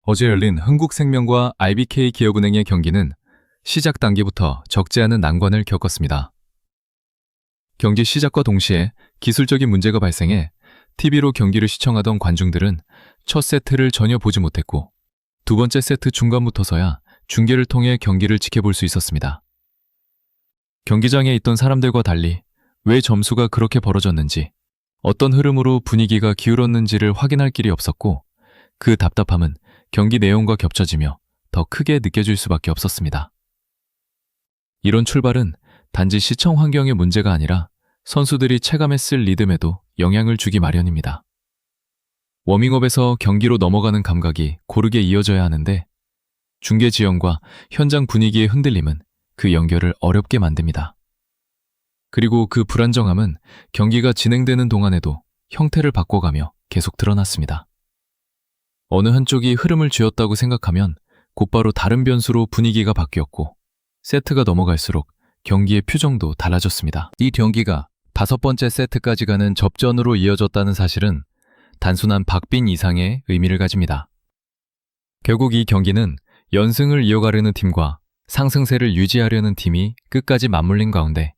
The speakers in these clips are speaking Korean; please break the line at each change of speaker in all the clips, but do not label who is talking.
어제 열린 흥국생명과 IBK 기업은행의 경기는 시작 단계부터 적지 않은 난관을 겪었습니다. 경기 시작과 동시에 기술적인 문제가 발생해 TV로 경기를 시청하던 관중들은 첫 세트를 전혀 보지 못했고 두 번째 세트 중간부터서야 중계를 통해 경기를 지켜볼 수 있었습니다. 경기장에 있던 사람들과 달리 왜 점수가 그렇게 벌어졌는지, 어떤 흐름으로 분위기가 기울었는지를 확인할 길이 없었고 그 답답함은 경기 내용과 겹쳐지며 더 크게 느껴질 수밖에 없었습니다. 이런 출발은 단지 시청 환경의 문제가 아니라 선수들이 체감했을 리듬에도 영향을 주기 마련입니다. 워밍업에서 경기로 넘어가는 감각이 고르게 이어져야 하는데 중계 지형과 현장 분위기의 흔들림은 그 연결을 어렵게 만듭니다. 그리고 그 불안정함은 경기가 진행되는 동안에도 형태를 바꿔가며 계속 드러났습니다. 어느 한쪽이 흐름을 쥐었다고 생각하면 곧바로 다른 변수로 분위기가 바뀌었고 세트가 넘어갈수록 경기의 표정도 달라졌습니다. 이 경기가 5번째 세트까지 가는 접전으로 이어졌다는 사실은 단순한 박빙 이상의 의미를 가집니다. 결국 이 경기는 연승을 이어가려는 팀과 상승세를 유지하려는 팀이 끝까지 맞물린 가운데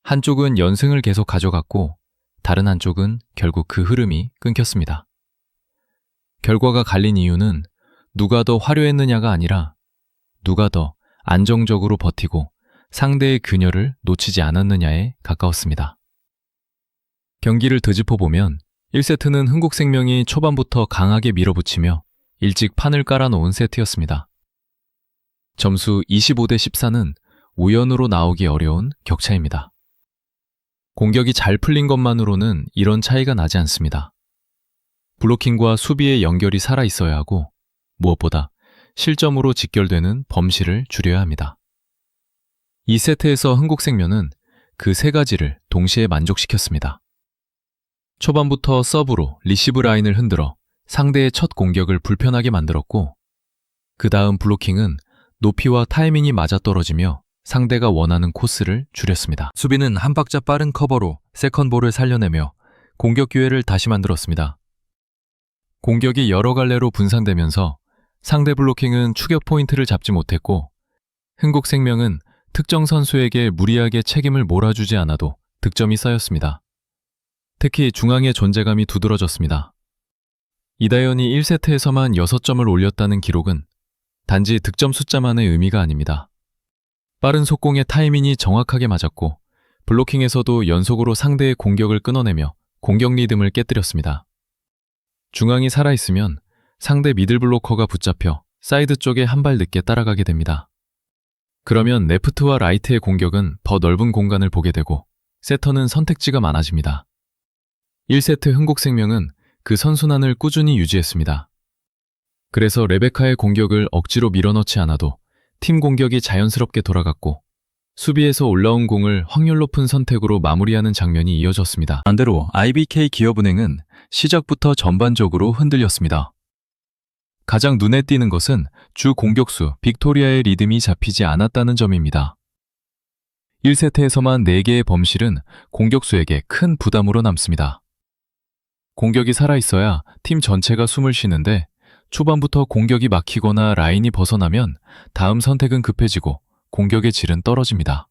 한쪽은 연승을 계속 가져갔고 다른 한쪽은 결국 그 흐름이 끊겼습니다. 결과가 갈린 이유는 누가 더 화려했느냐가 아니라 누가 더 안정적으로 버티고 상대의 균열을 놓치지 않았느냐에 가까웠습니다. 경기를 되짚어보면 1세트는 흥국생명이 초반부터 강하게 밀어붙이며 일찍 판을 깔아놓은 세트였습니다. 점수 25대 14는 우연으로 나오기 어려운 격차입니다. 공격이 잘 풀린 것만으로는 이런 차이가 나지 않습니다. 블로킹과 수비의 연결이 살아있어야 하고 무엇보다 실점으로 직결되는 범실을 줄여야 합니다. 이 세트에서 흥국생명은 그 세 가지를 동시에 만족시켰습니다. 초반부터 서브로 리시브 라인을 흔들어 상대의 첫 공격을 불편하게 만들었고 그 다음 블로킹은 높이와 타이밍이 맞아떨어지며 상대가 원하는 코스를 줄였습니다. 수비는 한 박자 빠른 커버로 세컨볼을 살려내며 공격 기회를 다시 만들었습니다. 공격이 여러 갈래로 분산되면서 상대 블로킹은 추격 포인트를 잡지 못했고 흥국생명은 특정 선수에게 무리하게 책임을 몰아주지 않아도 득점이 쌓였습니다. 특히 중앙의 존재감이 두드러졌습니다. 이다현이 1세트에서만 6점을 올렸다는 기록은 단지 득점 숫자만의 의미가 아닙니다. 빠른 속공의 타이밍이 정확하게 맞았고 블로킹에서도 연속으로 상대의 공격을 끊어내며 공격 리듬을 깨뜨렸습니다. 중앙이 살아있으면 상대 미들 블로커가 붙잡혀 사이드 쪽에 한 발 늦게 따라가게 됩니다. 그러면 레프트와 라이트의 공격은 더 넓은 공간을 보게 되고 세터는 선택지가 많아집니다. 1세트 흥국생명은 그 선순환을 꾸준히 유지했습니다. 그래서 레베카의 공격을 억지로 밀어넣지 않아도 팀 공격이 자연스럽게 돌아갔고 수비에서 올라온 공을 확률 높은 선택으로 마무리하는 장면이 이어졌습니다. 반대로 IBK 기업은행은 시작부터 전반적으로 흔들렸습니다. 가장 눈에 띄는 것은 주 공격수 빅토리아의 리듬이 잡히지 않았다는 점입니다. 1세트에서만 4개의 범실은 공격수에게 큰 부담으로 남습니다. 공격이 살아있어야 팀 전체가 숨을 쉬는데 초반부터 공격이 막히거나 라인이 벗어나면 다음 선택은 급해지고 공격의 질은 떨어집니다.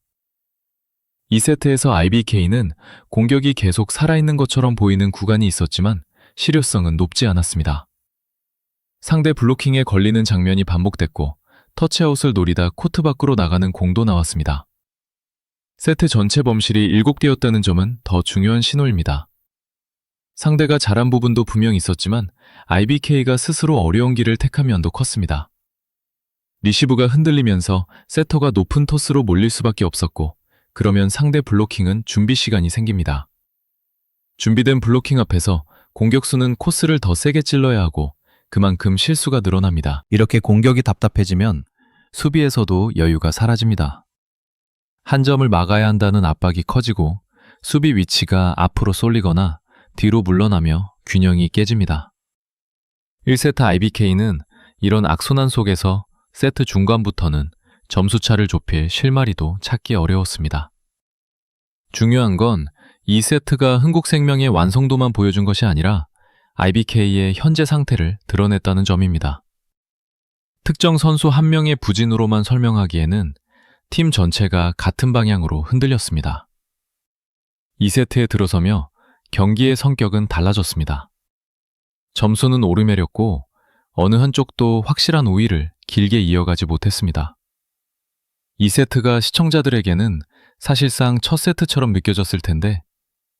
2세트에서 IBK는 공격이 계속 살아있는 것처럼 보이는 구간이 있었지만 실효성은 높지 않았습니다. 상대 블로킹에 걸리는 장면이 반복됐고 터치아웃을 노리다 코트 밖으로 나가는 공도 나왔습니다. 세트 전체 범실이 7개였다는 점은 더 중요한 신호입니다. 상대가 잘한 부분도 분명 있었지만 IBK가 스스로 어려운 길을 택한 면도 컸습니다. 리시브가 흔들리면서 세터가 높은 토스로 몰릴 수밖에 없었고 그러면 상대 블로킹은 준비 시간이 생깁니다. 준비된 블로킹 앞에서 공격수는 코스를 더 세게 찔러야 하고 그만큼 실수가 늘어납니다. 이렇게 공격이 답답해지면 수비에서도 여유가 사라집니다. 한 점을 막아야 한다는 압박이 커지고 수비 위치가 앞으로 쏠리거나 뒤로 물러나며 균형이 깨집니다. 1세트 IBK는 이런 악순환 속에서 세트 중간부터는 점수차를 좁힐 실마리도 찾기 어려웠습니다. 중요한 건 2세트가 흥국생명의 완성도만 보여준 것이 아니라 IBK의 현재 상태를 드러냈다는 점입니다. 특정 선수 한 명의 부진으로만 설명하기에는 팀 전체가 같은 방향으로 흔들렸습니다. 2세트에 들어서며 경기의 성격은 달라졌습니다. 점수는 오르내렸고 어느 한쪽도 확실한 우위를 길게 이어가지 못했습니다. 2세트가 시청자들에게는 사실상 첫 세트처럼 느껴졌을 텐데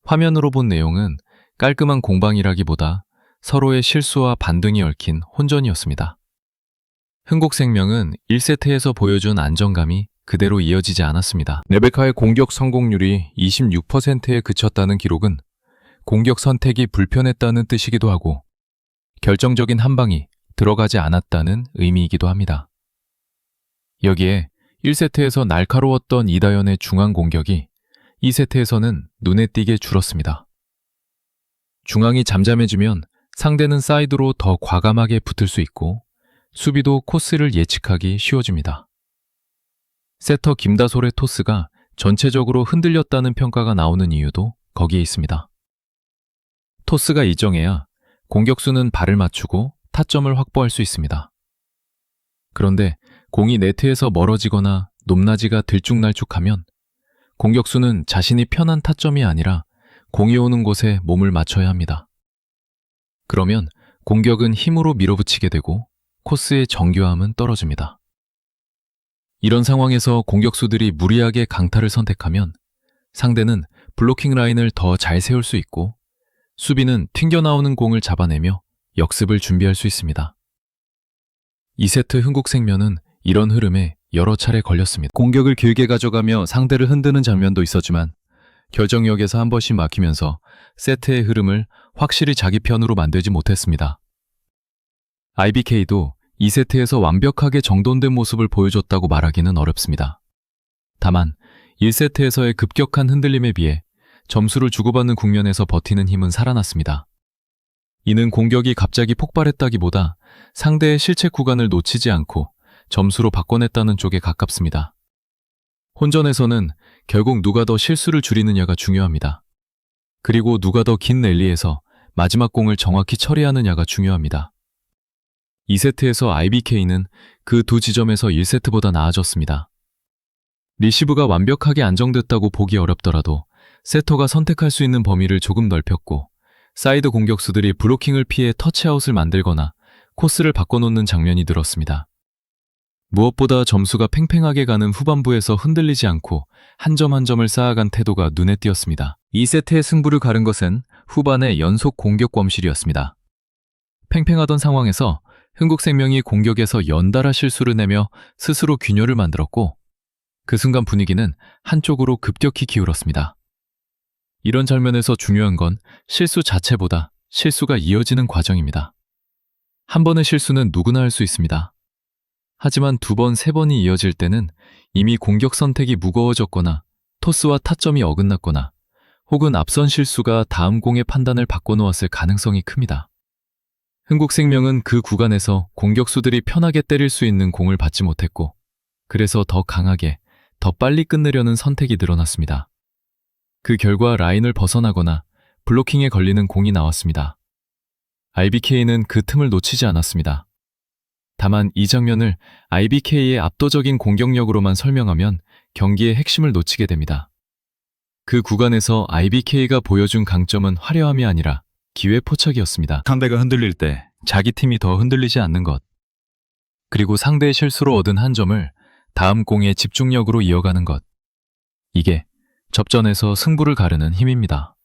화면으로 본 내용은 깔끔한 공방이라기보다 서로의 실수와 반등이 얽힌 혼전이었습니다. 흥국생명은 1세트에서 보여준 안정감이 그대로 이어지지 않았습니다. 레베카의 공격 성공률이 26%에 그쳤다는 기록은 공격 선택이 불편했다는 뜻이기도 하고 결정적인 한 방이 들어가지 않았다는 의미이기도 합니다. 여기에 1세트에서 날카로웠던 이다연의 중앙 공격이 2세트에서는 눈에 띄게 줄었습니다. 중앙이 잠잠해지면 상대는 사이드로 더 과감하게 붙을 수 있고 수비도 코스를 예측하기 쉬워집니다. 세터 김다솔의 토스가 전체적으로 흔들렸다는 평가가 나오는 이유도 거기에 있습니다. 토스가 일정해야 공격수는 발을 맞추고 타점을 확보할 수 있습니다. 그런데 공이 네트에서 멀어지거나 높낮이가 들쭉날쭉하면 공격수는 자신이 편한 타점이 아니라 공이 오는 곳에 몸을 맞춰야 합니다. 그러면 공격은 힘으로 밀어붙이게 되고 코스의 정교함은 떨어집니다. 이런 상황에서 공격수들이 무리하게 강타를 선택하면 상대는 블로킹 라인을 더 잘 세울 수 있고 수비는 튕겨나오는 공을 잡아내며 역습을 준비할 수 있습니다. 2세트 흥국생명은 이런 흐름에 여러 차례 걸렸습니다. 공격을 길게 가져가며 상대를 흔드는 장면도 있었지만 결정력에서 한 번씩 막히면서 세트의 흐름을 확실히 자기 편으로 만들지 못했습니다. IBK도 2세트에서 완벽하게 정돈된 모습을 보여줬다고 말하기는 어렵습니다. 다만 1세트에서의 급격한 흔들림에 비해 점수를 주고받는 국면에서 버티는 힘은 살아났습니다. 이는 공격이 갑자기 폭발했다기보다 상대의 실책 구간을 놓치지 않고 점수로 바꿔냈다는 쪽에 가깝습니다. 혼전에서는 결국 누가 더 실수를 줄이느냐가 중요합니다. 그리고 누가 더 긴 랠리에서 마지막 공을 정확히 처리하느냐가 중요합니다. 2세트에서 IBK는 그 두 지점에서 1세트보다 나아졌습니다. 리시브가 완벽하게 안정됐다고 보기 어렵더라도 세터가 선택할 수 있는 범위를 조금 넓혔고 사이드 공격수들이 블로킹을 피해 터치아웃을 만들거나 코스를 바꿔놓는 장면이 늘었습니다. 무엇보다 점수가 팽팽하게 가는 후반부에서 흔들리지 않고 한 점 한 점을 쌓아간 태도가 눈에 띄었습니다. 2세트의 승부를 가른 것은 후반의 연속 공격 범실이었습니다. 팽팽하던 상황에서 흥국생명이 공격에서 연달아 실수를 내며 스스로 균열을 만들었고 그 순간 분위기는 한쪽으로 급격히 기울었습니다. 이런 장면에서 중요한 건 실수 자체보다 실수가 이어지는 과정입니다. 한 번의 실수는 누구나 할 수 있습니다. 하지만 두 번, 세 번이 이어질 때는 이미 공격 선택이 무거워졌거나 토스와 타점이 어긋났거나 혹은 앞선 실수가 다음 공의 판단을 바꿔놓았을 가능성이 큽니다. 흥국생명은 그 구간에서 공격수들이 편하게 때릴 수 있는 공을 받지 못했고 그래서 더 강하게, 더 빨리 끝내려는 선택이 늘어났습니다. 그 결과 라인을 벗어나거나 블로킹에 걸리는 공이 나왔습니다. IBK는 그 틈을 놓치지 않았습니다. 다만 이 장면을 IBK의 압도적인 공격력으로만 설명하면 경기의 핵심을 놓치게 됩니다. 그 구간에서 IBK가 보여준 강점은 화려함이 아니라 기회 포착이었습니다. 상대가 흔들릴 때 자기 팀이 더 흔들리지 않는 것, 그리고 상대의 실수로 얻은 한 점을 다음 공에 집중력으로 이어가는 것, 이게 접전에서 승부를 가르는 힘입니다.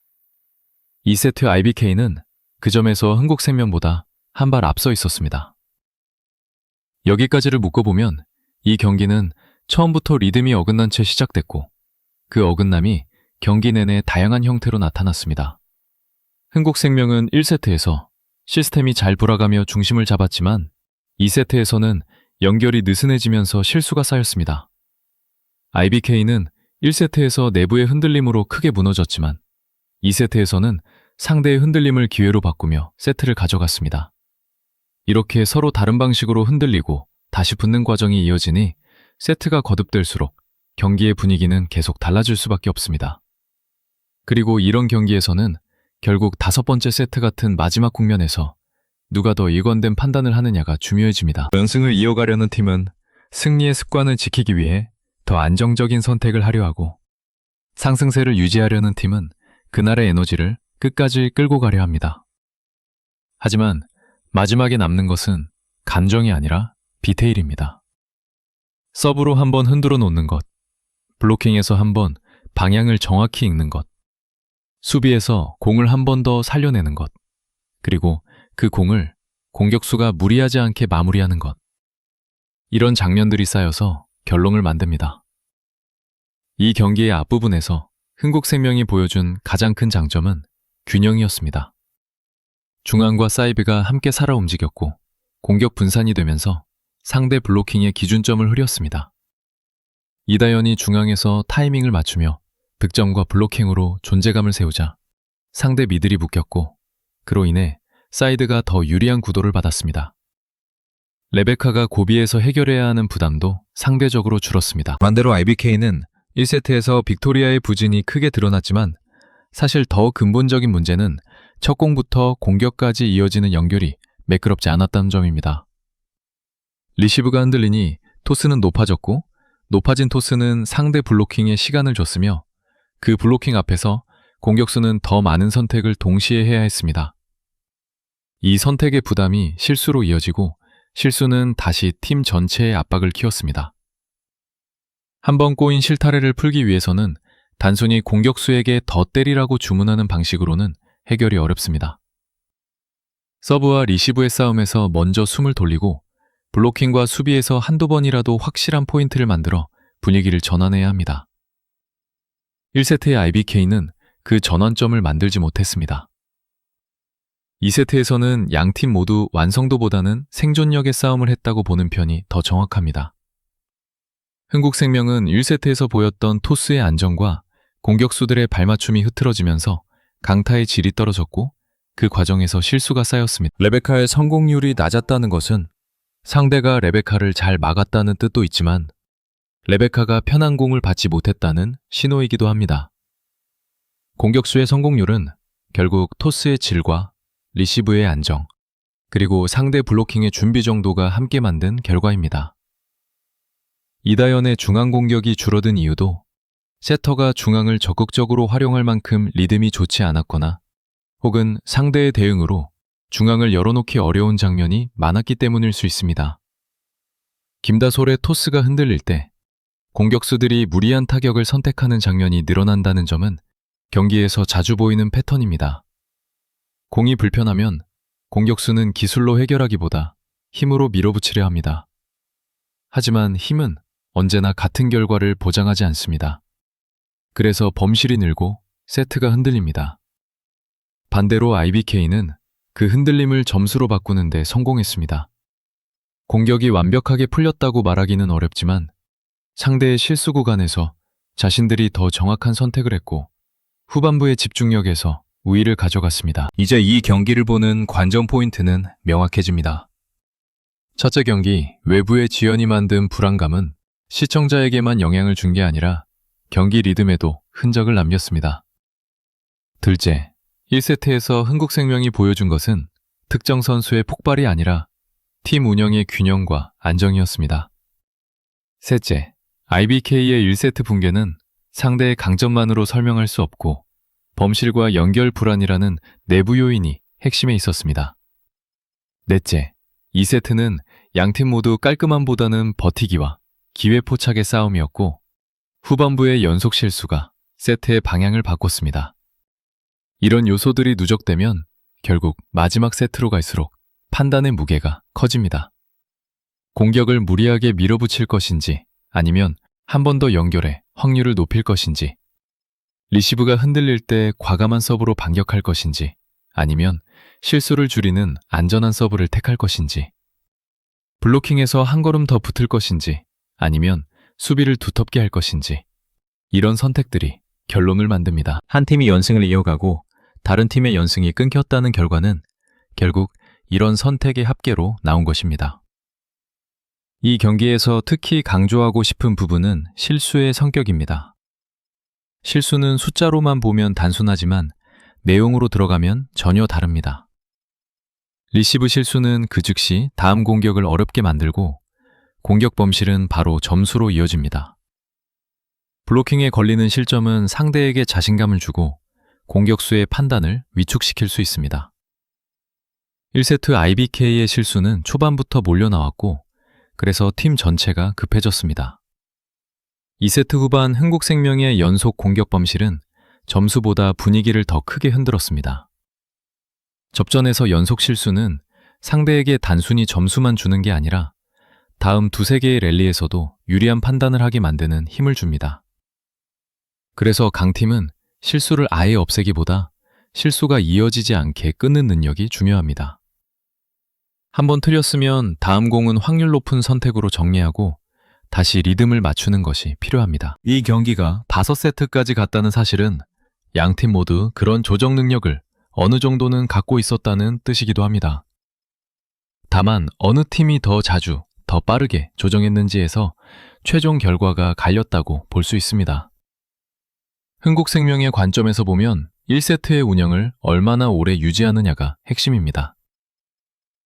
2세트 IBK는 그 점에서 흥국생명보다 한 발 앞서 있었습니다. 여기까지를 묶어보면 이 경기는 처음부터 리듬이 어긋난 채 시작됐고 그 어긋남이 경기 내내 다양한 형태로 나타났습니다. 흥국생명은 1세트에서 시스템이 잘 돌아가며 중심을 잡았지만 2세트에서는 연결이 느슨해지면서 실수가 쌓였습니다. IBK는 1세트에서 내부의 흔들림으로 크게 무너졌지만 2세트에서는 상대의 흔들림을 기회로 바꾸며 세트를 가져갔습니다. 이렇게 서로 다른 방식으로 흔들리고 다시 붙는 과정이 이어지니 세트가 거듭될수록 경기의 분위기는 계속 달라질 수밖에 없습니다. 그리고 이런 경기에서는 결국 5번째 세트 같은 마지막 국면에서 누가 더 일관된 판단을 하느냐가 중요해집니다. 연승을 이어가려는 팀은 승리의 습관을 지키기 위해 더 안정적인 선택을 하려 하고, 상승세를 유지하려는 팀은 그날의 에너지를 끝까지 끌고 가려 합니다. 하지만 마지막에 남는 것은 감정이 아니라 디테일입니다. 서브로 한번 흔들어 놓는 것, 블로킹에서 한번 방향을 정확히 읽는 것, 수비에서 공을 한 번 더 살려내는 것, 그리고 그 공을 공격수가 무리하지 않게 마무리하는 것. 이런 장면들이 쌓여서 결론을 만듭니다. 이 경기의 앞부분에서 흥국생명이 보여준 가장 큰 장점은 균형이었습니다. 중앙과 사이드가 함께 살아 움직였고 공격 분산이 되면서 상대 블로킹의 기준점을 흐렸습니다. 이다현이 중앙에서 타이밍을 맞추며 득점과 블로킹으로 존재감을 세우자 상대 미들이 묶였고, 그로 인해 사이드가 더 유리한 구도를 받았습니다. 레베카가 고비에서 해결해야 하는 부담도 상대적으로 줄었습니다. 반대로 IBK는 1세트에서 빅토리아의 부진이 크게 드러났지만 사실 더 근본적인 문제는 첫 공부터 공격까지 이어지는 연결이 매끄럽지 않았다는 점입니다. 리시브가 흔들리니 토스는 높아졌고, 높아진 토스는 상대 블로킹에 시간을 줬으며 그 블로킹 앞에서 공격수는 더 많은 선택을 동시에 해야 했습니다. 이 선택의 부담이 실수로 이어지고 실수는 다시 팀 전체의 압박을 키웠습니다. 한번 꼬인 실타래를 풀기 위해서는 단순히 공격수에게 더 때리라고 주문하는 방식으로는 해결이 어렵습니다. 서브와 리시브의 싸움에서 먼저 숨을 돌리고 블로킹과 수비에서 한두 번이라도 확실한 포인트를 만들어 분위기를 전환해야 합니다. 1세트의 IBK는 그 전환점을 만들지 못했습니다. 2세트에서는 양팀 모두 완성도보다는 생존력의 싸움을 했다고 보는 편이 더 정확합니다. 흥국생명은 1세트에서 보였던 토스의 안정과 공격수들의 발맞춤이 흐트러지면서 강타의 질이 떨어졌고 그 과정에서 실수가 쌓였습니다. 레베카의 성공률이 낮았다는 것은 상대가 레베카를 잘 막았다는 뜻도 있지만 레베카가 편한 공을 받지 못했다는 신호이기도 합니다. 공격수의 성공률은 결국 토스의 질과 리시브의 안정, 그리고 상대 블로킹의 준비 정도가 함께 만든 결과입니다. 이다현의 중앙 공격이 줄어든 이유도 세터가 중앙을 적극적으로 활용할 만큼 리듬이 좋지 않았거나 혹은 상대의 대응으로 중앙을 열어놓기 어려운 장면이 많았기 때문일 수 있습니다. 김다솔의 토스가 흔들릴 때 공격수들이 무리한 타격을 선택하는 장면이 늘어난다는 점은 경기에서 자주 보이는 패턴입니다. 공이 불편하면 공격수는 기술로 해결하기보다 힘으로 밀어붙이려 합니다. 하지만 힘은 언제나 같은 결과를 보장하지 않습니다. 그래서 범실이 늘고 세트가 흔들립니다. 반대로 IBK는 그 흔들림을 점수로 바꾸는 데 성공했습니다. 공격이 완벽하게 풀렸다고 말하기는 어렵지만 상대의 실수 구간에서 자신들이 더 정확한 선택을 했고 후반부의 집중력에서 우위를 가져갔습니다. 이제 이 경기를 보는 관전 포인트는 명확해집니다. 첫째 경기, 외부의 지연이 만든 불안감은 시청자에게만 영향을 준 게 아니라 경기 리듬에도 흔적을 남겼습니다. 둘째, 1세트에서 흥국생명이 보여준 것은 특정 선수의 폭발이 아니라 팀 운영의 균형과 안정이었습니다. 셋째, IBK의 1세트 붕괴는 상대의 강점만으로 설명할 수 없고 범실과 연결 불안이라는 내부 요인이 핵심에 있었습니다. 넷째, 2세트는 양팀 모두 깔끔함보다는 버티기와 기회 포착의 싸움이었고 후반부의 연속 실수가 세트의 방향을 바꿨습니다. 이런 요소들이 누적되면 결국 마지막 세트로 갈수록 판단의 무게가 커집니다. 공격을 무리하게 밀어붙일 것인지 아니면 한 번 더 연결해 확률을 높일 것인지, 리시브가 흔들릴 때 과감한 서브로 반격할 것인지 아니면 실수를 줄이는 안전한 서브를 택할 것인지, 블로킹에서 한 걸음 더 붙을 것인지 아니면 수비를 두텁게 할 것인지, 이런 선택들이 결론을 만듭니다. 한 팀이 연승을 이어가고 다른 팀의 연승이 끊겼다는 결과는 결국 이런 선택의 합계로 나온 것입니다. 이 경기에서 특히 강조하고 싶은 부분은 실수의 성격입니다. 실수는 숫자로만 보면 단순하지만 내용으로 들어가면 전혀 다릅니다. 리시브 실수는 그 즉시 다음 공격을 어렵게 만들고 공격 범실은 바로 점수로 이어집니다. 블로킹에 걸리는 실점은 상대에게 자신감을 주고 공격수의 판단을 위축시킬 수 있습니다. 1세트 IBK의 실수는 초반부터 몰려나왔고 그래서 팀 전체가 급해졌습니다. 2세트 후반 흥국생명의 연속 공격 범실은 점수보다 분위기를 더 크게 흔들었습니다. 접전에서 연속 실수는 상대에게 단순히 점수만 주는 게 아니라 다음 두세 개의 랠리에서도 유리한 판단을 하게 만드는 힘을 줍니다. 그래서 강팀은 실수를 아예 없애기보다 실수가 이어지지 않게 끊는 능력이 중요합니다. 한번 틀렸으면 다음 공은 확률 높은 선택으로 정리하고 다시 리듬을 맞추는 것이 필요합니다. 이 경기가 5세트까지 갔다는 사실은 양팀 모두 그런 조정 능력을 어느 정도는 갖고 있었다는 뜻이기도 합니다. 다만 어느 팀이 더 자주, 더 빠르게 조정했는지에서 최종 결과가 갈렸다고 볼 수 있습니다. 흥국생명의 관점에서 보면 1세트의 운영을 얼마나 오래 유지하느냐가 핵심입니다.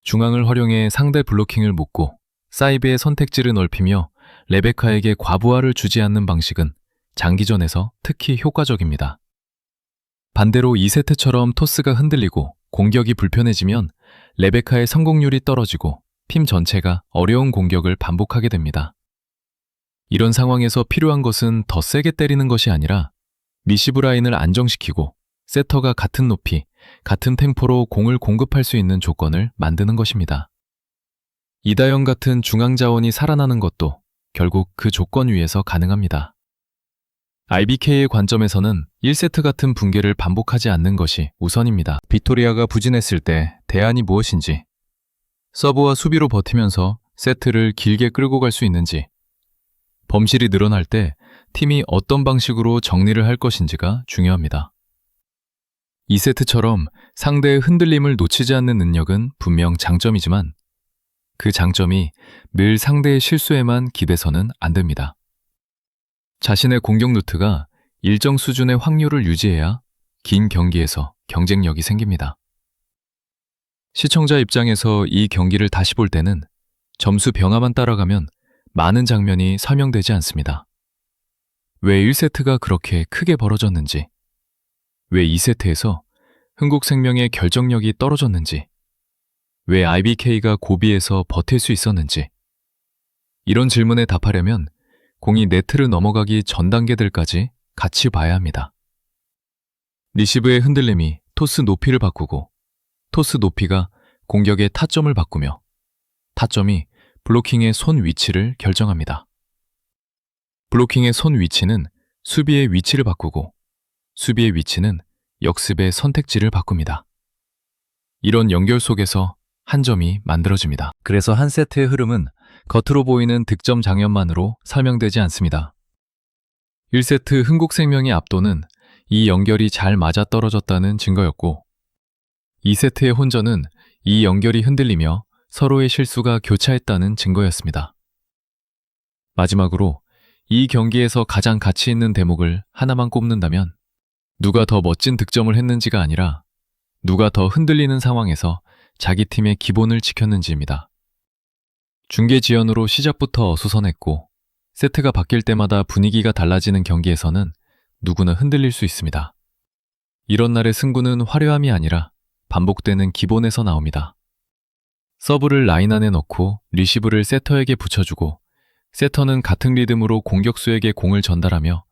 중앙을 활용해 상대 블로킹을 묶고 사이브의 선택지를 넓히며 레베카에게 과부하를 주지 않는 방식은 장기전에서 특히 효과적입니다. 반대로 2세트처럼 토스가 흔들리고 공격이 불편해지면 레베카의 성공률이 떨어지고 팀 전체가 어려운 공격을 반복하게 됩니다. 이런 상황에서 필요한 것은 더 세게 때리는 것이 아니라 리시브 라인을 안정시키고 세터가 같은 높이, 같은 템포로 공을 공급할 수 있는 조건을 만드는 것입니다. 이다영 같은 중앙 자원이 살아나는 것도 결국 그 조건 위에서 가능합니다. IBK의 관점에서는 1세트 같은 붕괴를 반복하지 않는 것이 우선입니다. 빅토리아가 부진했을 때 대안이 무엇인지, 서브와 수비로 버티면서 세트를 길게 끌고 갈 수 있는지, 범실이 늘어날 때 팀이 어떤 방식으로 정리를 할 것인지가 중요합니다. 2세트처럼 상대의 흔들림을 놓치지 않는 능력은 분명 장점이지만 그 장점이 늘 상대의 실수에만 기대서는 안 됩니다. 자신의 공격 루트가 일정 수준의 확률을 유지해야 긴 경기에서 경쟁력이 생깁니다. 시청자 입장에서 이 경기를 다시 볼 때는 점수 변화만 따라가면 많은 장면이 설명되지 않습니다. 왜 1세트가 그렇게 크게 벌어졌는지, 왜 2세트에서 흥국생명의 결정력이 떨어졌는지, 왜 IBK가 고비에서 버틸 수 있었는지, 이런 질문에 답하려면 공이 네트를 넘어가기 전 단계들까지 같이 봐야 합니다. 리시브의 흔들림이 토스 높이를 바꾸고 토스 높이가 공격의 타점을 바꾸며 타점이 블로킹의 손 위치를 결정합니다. 블로킹의 손 위치는 수비의 위치를 바꾸고 수비의 위치는 역습의 선택지를 바꿉니다. 이런 연결 속에서 한 점이 만들어집니다. 그래서 한 세트의 흐름은 겉으로 보이는 득점 장면만으로 설명되지 않습니다. 1세트 흥국생명의 압도는 이 연결이 잘 맞아떨어졌다는 증거였고 2세트의 혼전은 이 연결이 흔들리며 서로의 실수가 교차했다는 증거였습니다. 마지막으로 이 경기에서 가장 가치 있는 대목을 하나만 꼽는다면 누가 더 멋진 득점을 했는지가 아니라 누가 더 흔들리는 상황에서 자기 팀의 기본을 지켰는지입니다. 중계 지연으로 시작부터 어수선했고 세트가 바뀔 때마다 분위기가 달라지는 경기에서는 누구나 흔들릴 수 있습니다. 이런 날의 승부는 화려함이 아니라 반복되는 기본에서 나옵니다. 서브를 라인 안에 넣고 리시브를 세터에게 붙여주고 세터는 같은 리듬으로 공격수에게 공을 전달하며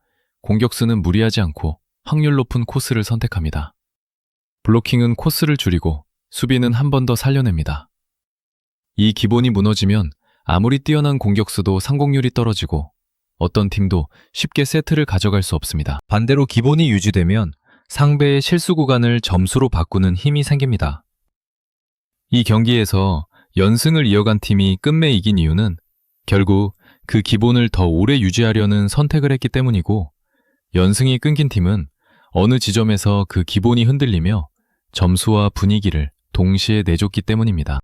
공격수는 무리하지 않고 확률 높은 코스를 선택합니다. 블로킹은 코스를 줄이고 수비는 한 번 더 살려냅니다. 이 기본이 무너지면 아무리 뛰어난 공격수도 성공률이 떨어지고 어떤 팀도 쉽게 세트를 가져갈 수 없습니다. 반대로 기본이 유지되면 상대의 실수 구간을 점수로 바꾸는 힘이 생깁니다. 이 경기에서 연승을 이어간 팀이 끝내 이긴 이유는 결국 그 기본을 더 오래 유지하려는 선택을 했기 때문이고 연승이 끊긴 팀은 어느 지점에서 그 기본이 흔들리며 점수와 분위기를 동시에 내줬기 때문입니다.